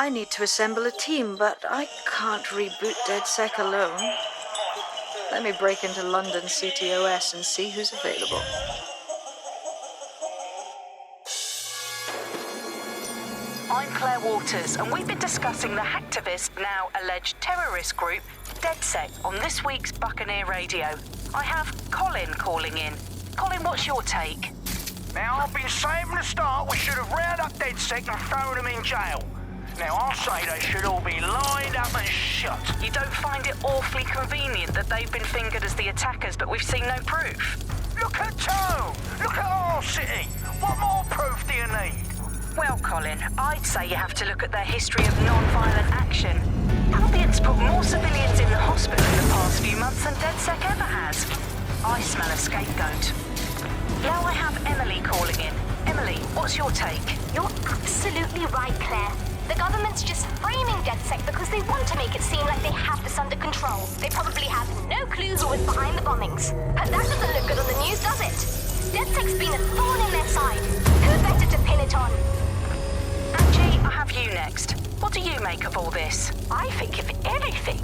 I need to assemble a team, but I can't reboot DedSec alone. Let me break into London CTOS and see who's available. I'm Claire Waters, and we've been discussing the hacktivist, now alleged terrorist group, DedSec, on this week's Buccaneer Radio. I have Colin calling in. Colin, what's your take? Now, I've been saying from the start we should have rounded up DedSec and thrown them in jail. Now, I'll say they should all be lined up and shot. You don't find it awfully convenient that they've been fingered as the attackers, but we've seen no proof? Look at Tone! Look at our city! What more proof do you need? Well, Colin, I'd say you have to look at their history of non-violent action. Albion's put more civilians in the hospital in the past few months than DedSec ever has. I smell a scapegoat. Now I have Emily calling in. Emily, what's your take? You're absolutely right, Claire. The government's just framing DedSec because they want to make it seem like they have this under control. They probably have no clue who was behind the bombings. But that doesn't look good on the news, does it? DedSec's been a thorn in their side. Who better to pin it on? Angie, I have you next. What do you make of all this? I think, if anything,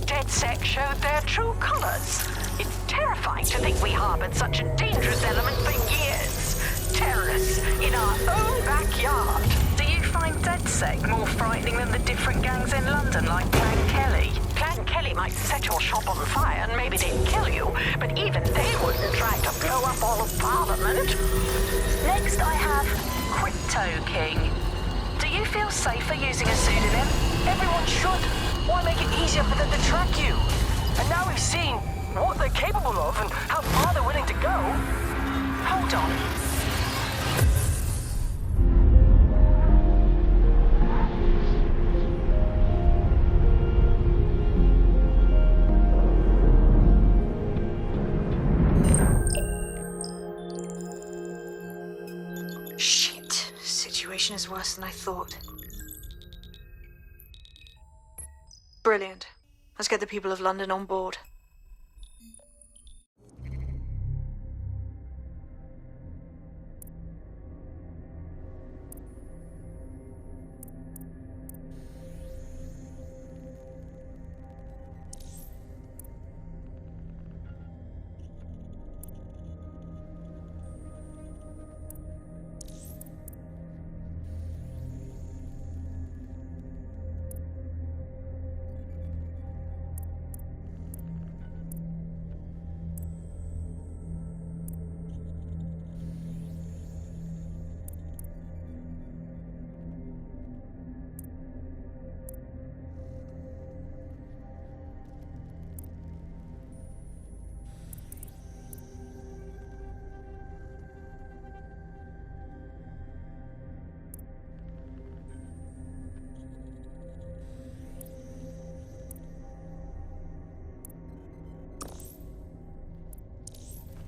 DedSec showed their true colors. It's terrifying to think we harbored such a dangerous element for years. Terrorists in our own backyard. Do you find DedSec more frightening than the different gangs in London, like Clan Kelley? Clan Kelley might set your shop on fire and maybe they'd kill you, but even they wouldn't try to blow up all of Parliament. Next I have Crypto King. Do you feel safer using a pseudonym? Everyone should. Why make it easier for them to track you? And now we've seen what they're capable of and how far they're willing to go. Hold on. Shit. Situation is worse than I thought. Brilliant. Let's get the people of London on board.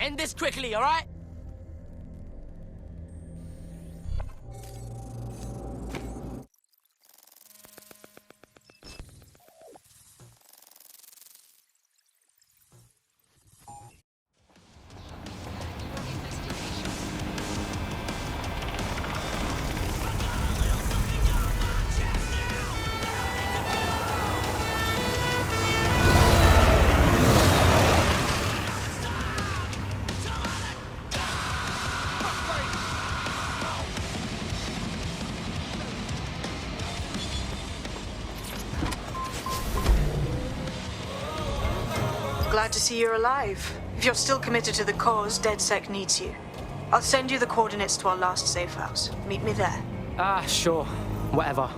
End this quickly, all right? Glad to see you're alive. If you're still committed to the cause, DedSec needs you. I'll send you the coordinates to our last safe house. Meet me there. Sure. Whatever.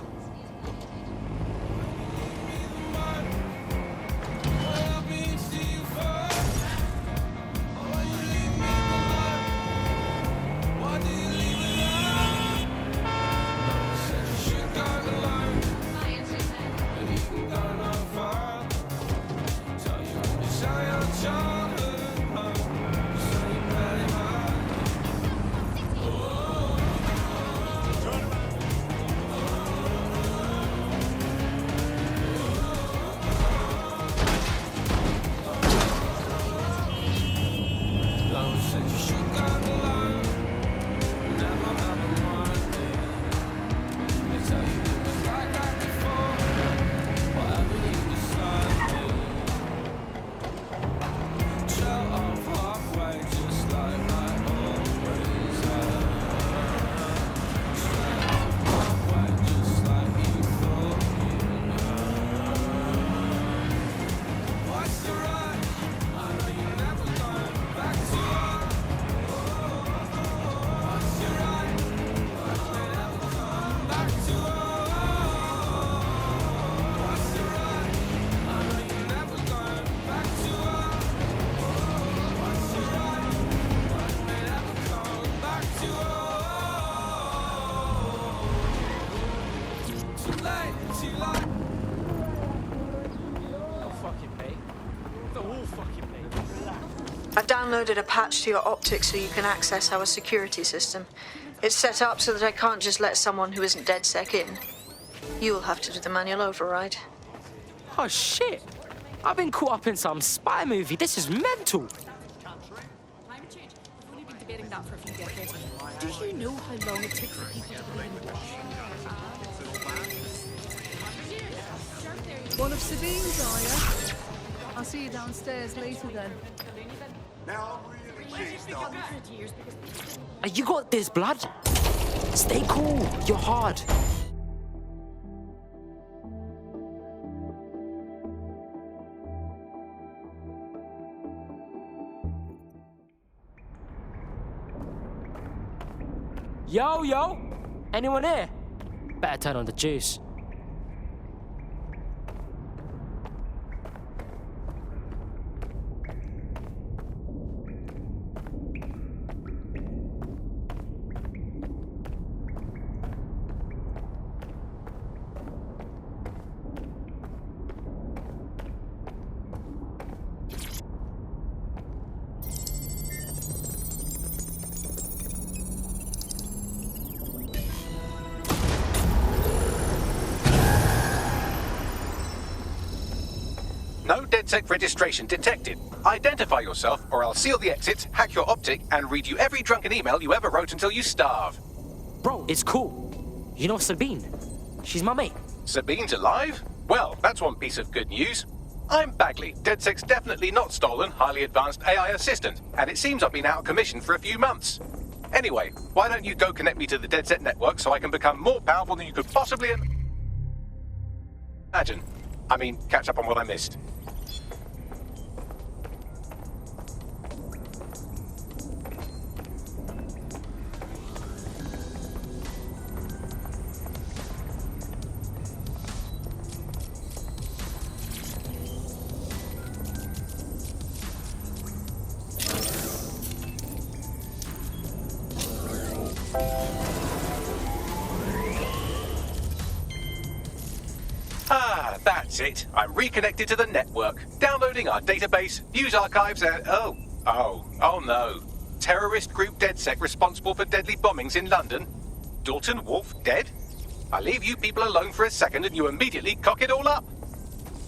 I've downloaded a patch to your optics so you can access our security system. It's set up so that I can't just let someone who isn't DedSec in. You'll have to do the manual override. Oh shit! I've been caught up in some spy movie. This is mental. Do you know how long it takes for people to believe in wash? One of Sabine's, are you? I'll see you downstairs later then. You got this, blood. Stay cool. You're hard. Yo! Anyone here? Better turn on the juice. No DedSec registration detected. Identify yourself, or I'll seal the exits, hack your optic, and read you every drunken email you ever wrote until you starve. Bro, it's cool. You know Sabine? She's my mate. Sabine's alive? Well, that's one piece of good news. I'm Bagley, DedSec's definitely not stolen, highly advanced AI assistant, and it seems I've been out of commission for a few months. Anyway, why don't you go connect me to the DedSec network so I can become more powerful than you could possibly imagine. I mean, catch up on what I missed. That's it. I'm reconnected to the network, downloading our database, news archives, and oh no. Terrorist group DedSec responsible for deadly bombings in London? Dalton Wolf dead? I leave you people alone for a second and you immediately cock it all up.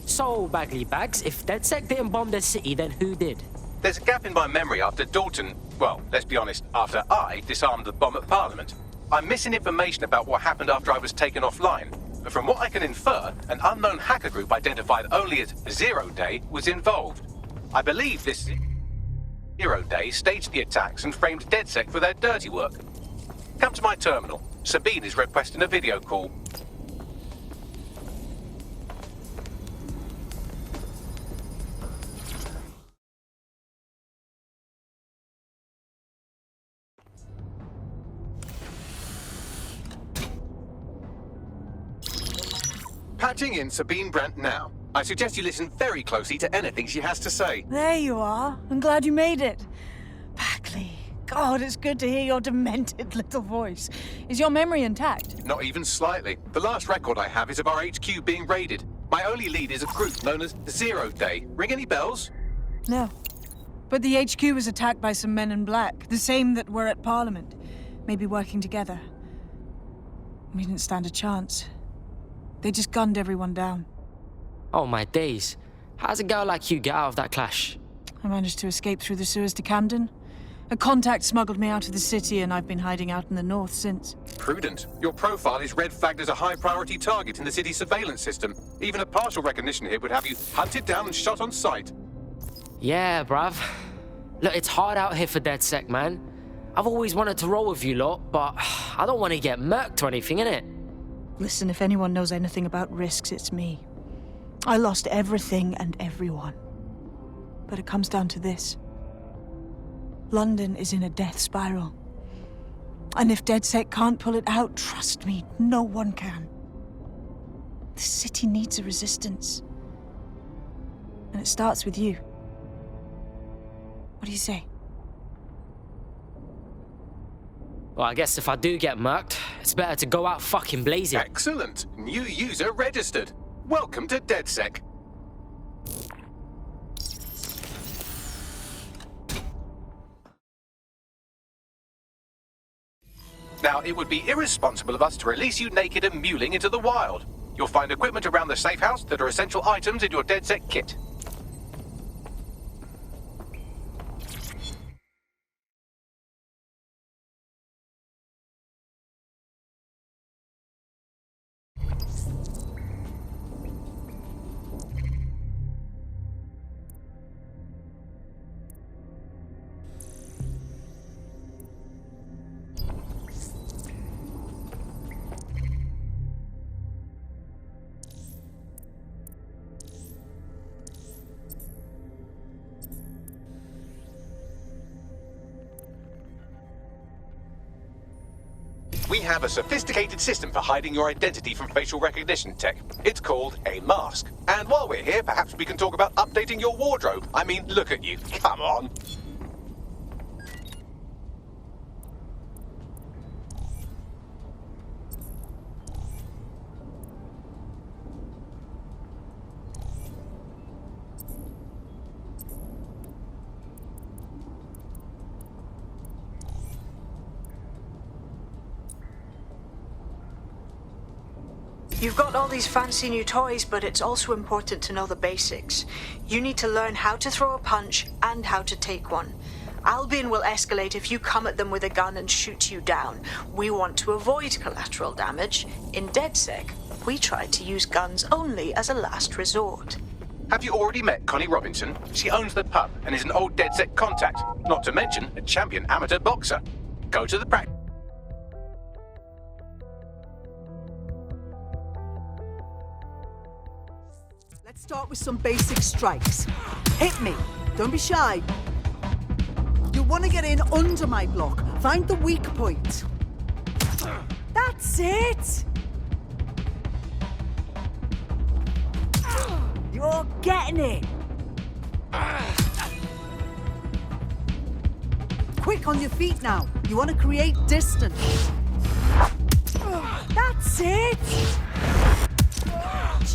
So, Bagley Bags, if DedSec didn't bomb the city, then who did? There's a gap in my memory after Dalton, well, let's be honest, after I disarmed the bomb at Parliament. I'm missing information about what happened after I was taken offline. But from what I can infer, an unknown hacker group identified only as Zero Day was involved. I believe this Zero Day staged the attacks and framed DedSec for their dirty work. Come to my terminal. Sabine is requesting a video call. Patching in Sabine Brandt now. I suggest you listen very closely to anything she has to say. There you are. I'm glad you made it. Bagley. God, it's good to hear your demented little voice. Is your memory intact? Not even slightly. The last record I have is of our HQ being raided. My only lead is a group known as Zero Day. Ring any bells? No. But the HQ was attacked by some men in black, the same that were at Parliament. Maybe working together. We didn't stand a chance. They just gunned everyone down. Oh my days. How's a girl like you get out of that clash? I managed to escape through the sewers to Camden. A contact smuggled me out of the city and I've been hiding out in the north since. Prudent. Your profile is red flagged as a high-priority target in the city's surveillance system. Even a partial recognition hit would have you hunted down and shot on sight. Yeah, bruv. Look, it's hard out here for DedSec, man. I've always wanted to roll with you lot, but I don't want to get murked or anything, innit? Listen, if anyone knows anything about risks, it's me. I lost everything and everyone. But it comes down to this. London is in a death spiral. And if DedSec can't pull it out, trust me, no one can. The city needs a resistance. And it starts with you. What do you say? Well, I guess if I do get murked, it's better to go out fucking blazing. Excellent. New user registered. Welcome to DedSec. Now, it would be irresponsible of us to release you naked and mewling into the wild. You'll find equipment around the safe house that are essential items in your DedSec kit. We have a sophisticated system for hiding your identity from facial recognition tech. It's called a mask. And while we're here, perhaps we can talk about updating your wardrobe. I mean, look at you. Come on. You've got all these fancy new toys, but it's also important to know the basics. You need to learn how to throw a punch and how to take one. Albion will escalate if you come at them with a gun and shoot you down. We want to avoid collateral damage. In DedSec, we try to use guns only as a last resort. Have you already met Connie Robinson? She owns the pub and is an old DedSec contact, not to mention a champion amateur boxer. Go to the practice. Let's start with some basic strikes. Hit me. Don't be shy. You'll want to get in under my block. Find the weak point. That's it! You're getting it! Quick on your feet now. You want to create distance. That's it!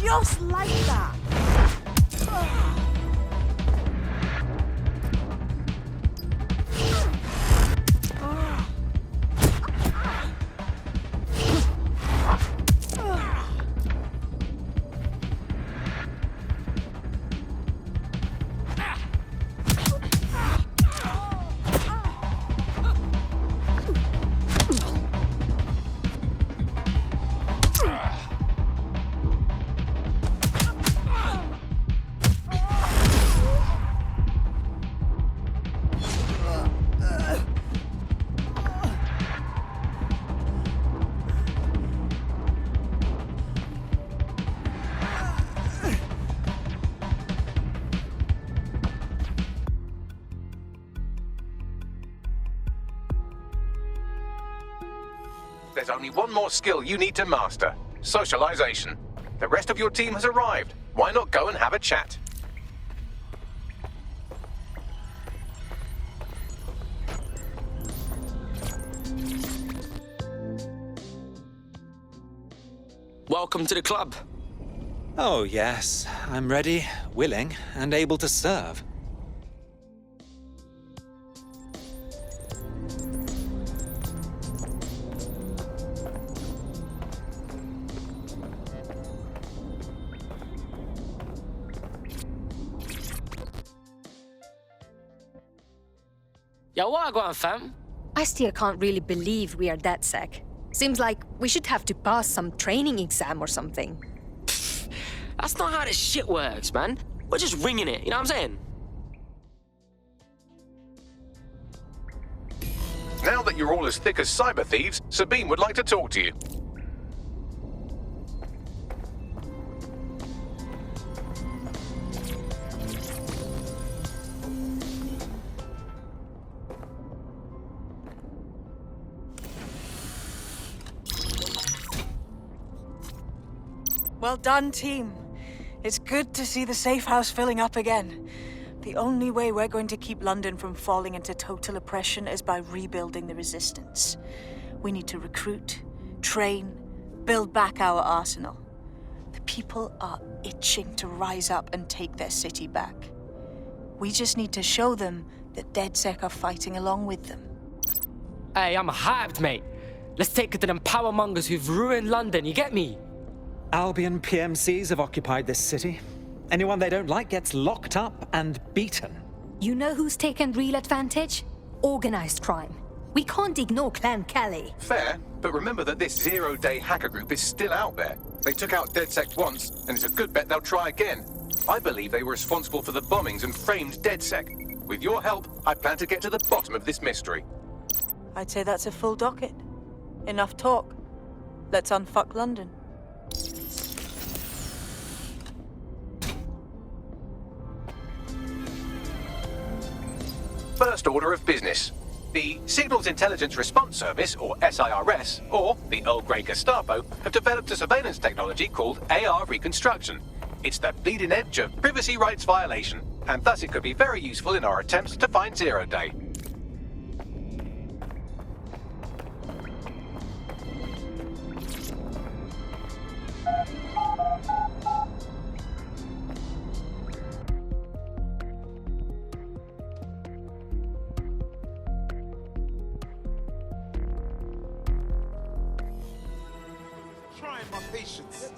Just like that. There's only one more skill you need to master. Socialization. The rest of your team has arrived. Why not go and have a chat? Welcome to the club. Oh, yes. I'm ready, willing, and able to serve. Yo, what go on, fam? I still can't really believe we are DedSec. Seems like we should have to pass some training exam or something. That's not how this shit works, man. We're just winging it, you know what I'm saying? Now that you're all as thick as cyber thieves, Sabine would like to talk to you. Well done, team. It's good to see the safe house filling up again. The only way we're going to keep London from falling into total oppression is by rebuilding the resistance. We need to recruit, train, build back our arsenal. The people are itching to rise up and take their city back. We just need to show them that DedSec are fighting along with them. Hey, I'm hyped, mate. Let's take it to them powermongers who've ruined London, you get me? Albion PMCs have occupied this city. Anyone they don't like gets locked up and beaten. You know who's taken real advantage? Organized crime. We can't ignore Clan Kelley. Fair, but remember that this zero-day hacker group is still out there. They took out DedSec once, and it's a good bet they'll try again. I believe they were responsible for the bombings and framed DedSec. With your help, I plan to get to the bottom of this mystery. I'd say that's a full docket. Enough talk. Let's unfuck London. First order of business. The Signals Intelligence Response Service, or SIRS, or the Earl Grey Gestapo, have developed a surveillance technology called AR Reconstruction. It's the bleeding edge of privacy rights violation, and thus it could be very useful in our attempts to find Zero Day. Trying my patience.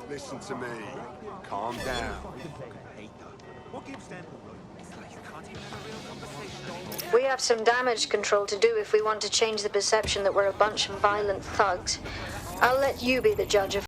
Listen to me. Calm down. We have some damage control to do if we want to change the perception that we're a bunch of violent thugs. I'll let you be the judge of